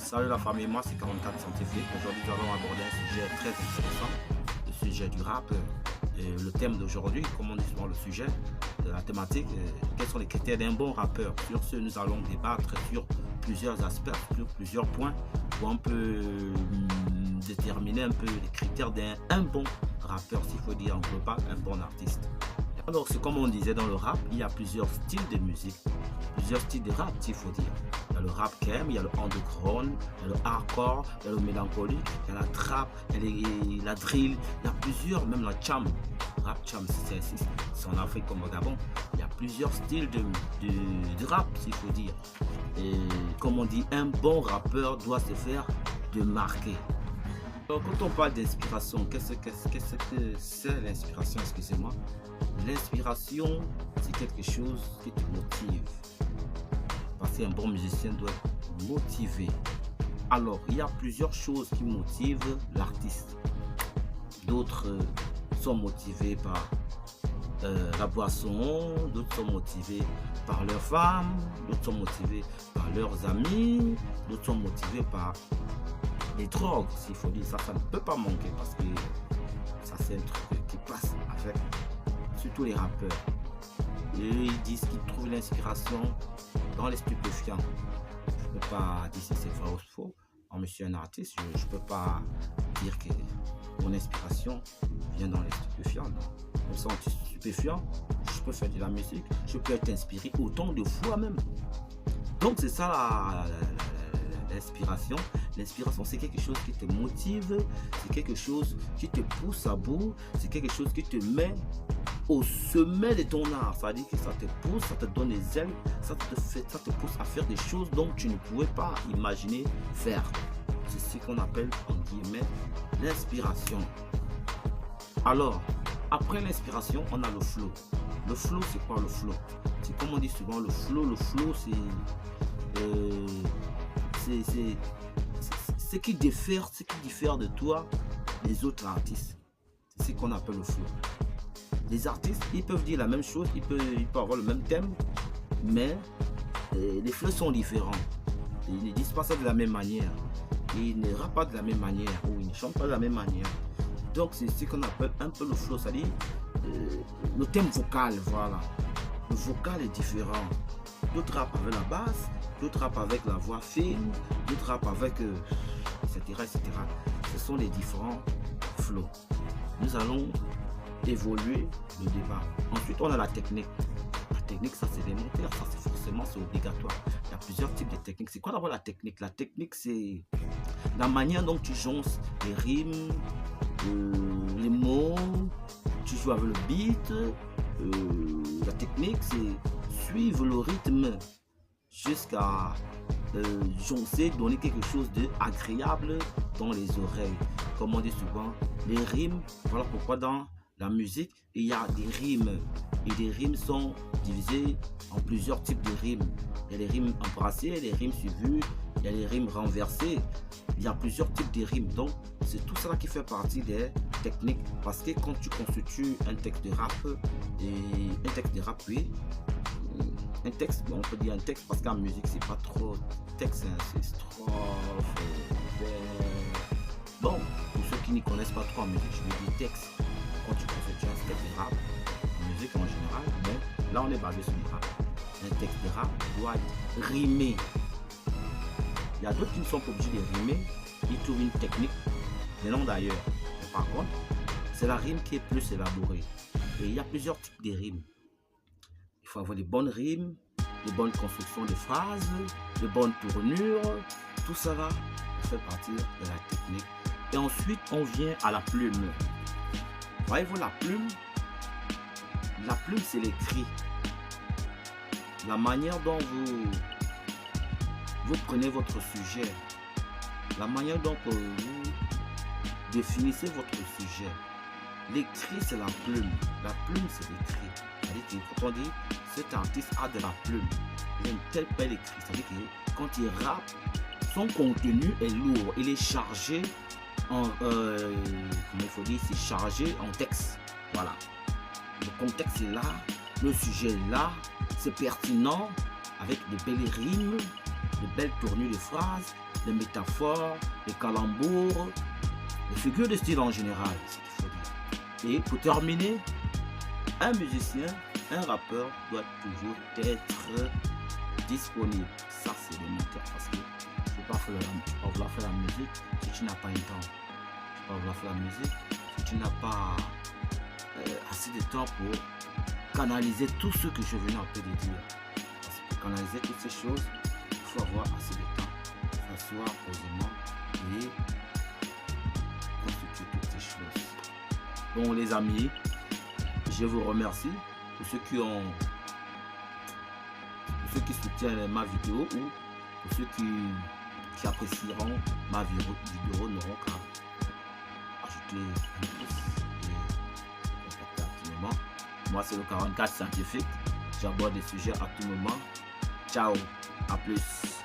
Salut la famille, moi c'est 44 scientifique. Aujourd'hui nous allons aborder un sujet très intéressant, le sujet du rap. Et le thème d'aujourd'hui, comme on dit souvent le sujet, la thématique, quels sont les critères d'un bon rappeur. Sur ce, nous allons débattre sur plusieurs aspects, sur plusieurs points, où on peut déterminer un peu les critères d'un bon rappeur, s'il faut dire en global, un bon artiste. Alors, c'est comme on disait dans le rap, il y a plusieurs styles de musique, plusieurs styles de rap, s'il faut dire. Il y a le rap KM, il y a le underground, il y a le hardcore, il y a le mélancolique, il y a la trap, il y a la drill, il y a plusieurs, même la cham. Rap cham, c'est en Afrique comme au Gabon. Il y a plusieurs styles de rap, s'il faut dire. Et comme on dit, un bon rappeur doit se faire de marquer. Alors, quand on parle d'inspiration, qu'est-ce que c'est l'inspiration, excusez-moi. L'inspiration, c'est quelque chose qui te motive. Parce qu'un bon musicien doit être motivé. Alors, il y a plusieurs choses qui motivent l'artiste. D'autres sont motivés par la boisson, d'autres sont motivés par leurs femmes, d'autres sont motivés par leurs amis, d'autres sont motivés par les drogues, s'il faut dire. Ça ne peut pas manquer parce que ça, c'est un truc qui passe avec surtout les rappeurs. Et ils disent qu'ils trouvent l'inspiration dans les stupéfiants. Je ne peux pas dire si c'est vrai ou faux. En monsieur un artiste, je ne peux pas dire que mon inspiration vient dans les stupéfiants. Même sans stupéfiant, je peux faire de la musique, je peux être inspiré autant de fois même. Donc c'est ça l'inspiration. L'inspiration, c'est quelque chose qui te motive, c'est quelque chose qui te pousse à bout, c'est quelque chose qui te met au sommet de ton art. Ça veut dire que ça te pousse, ça te donne des ailes, ça te pousse à faire des choses dont tu ne pouvais pas imaginer faire. C'est ce qu'on appelle, en guillemets, l'inspiration. Alors, après l'inspiration, on a le flow. Le flow, c'est quoi le flow? C'est comme on dit souvent, le flow, c'est ce qui diffère de toi les autres artistes. C'est ce qu'on appelle le flow. Les artistes, ils peuvent dire la même chose, ils peuvent avoir le même thème, mais les flows sont différents. Ils ne disent pas ça de la même manière. Ils ne rappent pas de la même manière, ou ils ne chantent pas de la même manière. Donc c'est ce qu'on appelle un peu le flow, c'est-à-dire le thème vocal, voilà. Le vocal est différent. D'autres rappent avec la basse, d'autres rappent avec la voix fine, d'autres rappent avec etc., etc. Ce sont les différents flows. Nous allons évoluer le débat. Ensuite, on a la technique. La technique, ça c'est élémentaire, ça c'est forcément, c'est obligatoire. Il y a plusieurs types de techniques. C'est quoi d'abord la technique? La technique, c'est la manière dont tu jonces les rimes, les mots, tu joues avec le beat. La technique, c'est suivre le rythme jusqu'à joncer, donner quelque chose d'agréable dans les oreilles. Comme on dit souvent, les rimes, voilà pourquoi dans la musique, il y a des rimes. Et les rimes sont divisées en plusieurs types de rimes. Il y a les rimes embrassées, les rimes suivues, il y a les rimes renversées. Il y a plusieurs types de rimes. Donc, c'est tout ça qui fait partie des techniques. Parce que quand tu constitues un texte de rap, oui, un texte, on peut dire un texte parce qu'en musique, c'est pas trop texte, hein, c'est strophe, vers. Bon, pour ceux qui n'y connaissent pas trop en musique, je veux dire texte. Quand tu constitues un texte de rap, en musique en général, mais là on est basé sur le rap. Un texte de rap doit être rimé. Il y a d'autres qui ne sont pas obligés de rimer, ils trouvent une technique, mais non d'ailleurs. Par contre, c'est la rime qui est plus élaborée. Et il y a plusieurs types de rimes. Il faut avoir les bonnes rimes, les bonnes constructions de phrases, les bonnes tournures. Tout ça là fait partie de la technique. Et ensuite, on vient à la plume. Voyez-vous la plume? La plume, c'est l'écrit. La manière dont vous prenez votre sujet. La manière dont vous définissez votre sujet. L'écrit, c'est la plume. La plume, c'est l'écrit. C'est-à-dire que quand on dit cet artiste a de la plume, il a une telle belle écrit. C'est-à-dire que quand il rappe, son contenu est lourd. Il est chargé en comment il faut dire, c'est chargé en texte. Voilà. Le contexte est là, le sujet est là, c'est pertinent, avec de belles rimes, de belles tournures de phrases, les métaphores, les calembours, les figures de style en général, c'est ce qu'il faut dire. Et pour terminer, un musicien, un rappeur doit toujours être disponible. Ça, c'est le moteur parce que tu ne peux pas vouloir faire la musique si tu n'as pas un temps. Tu ne peux pas vouloir faire la musique si tu n'as pas assez de temps pour canaliser tout ce que je venais un peu de dire. Parce que pour canaliser toutes ces choses, il faut avoir assez de temps. S'asseoir posément et constituer toutes ces choses. Bon les amis, je vous remercie pour ceux qui soutiennent ma vidéo ou pour ceux qui apprécieront ma vidéo n'auront qu'à ajouter un pouce et contacter activement. Moi c'est le 44 scientifique, j'aborde des sujets à tout moment. Ciao, à plus.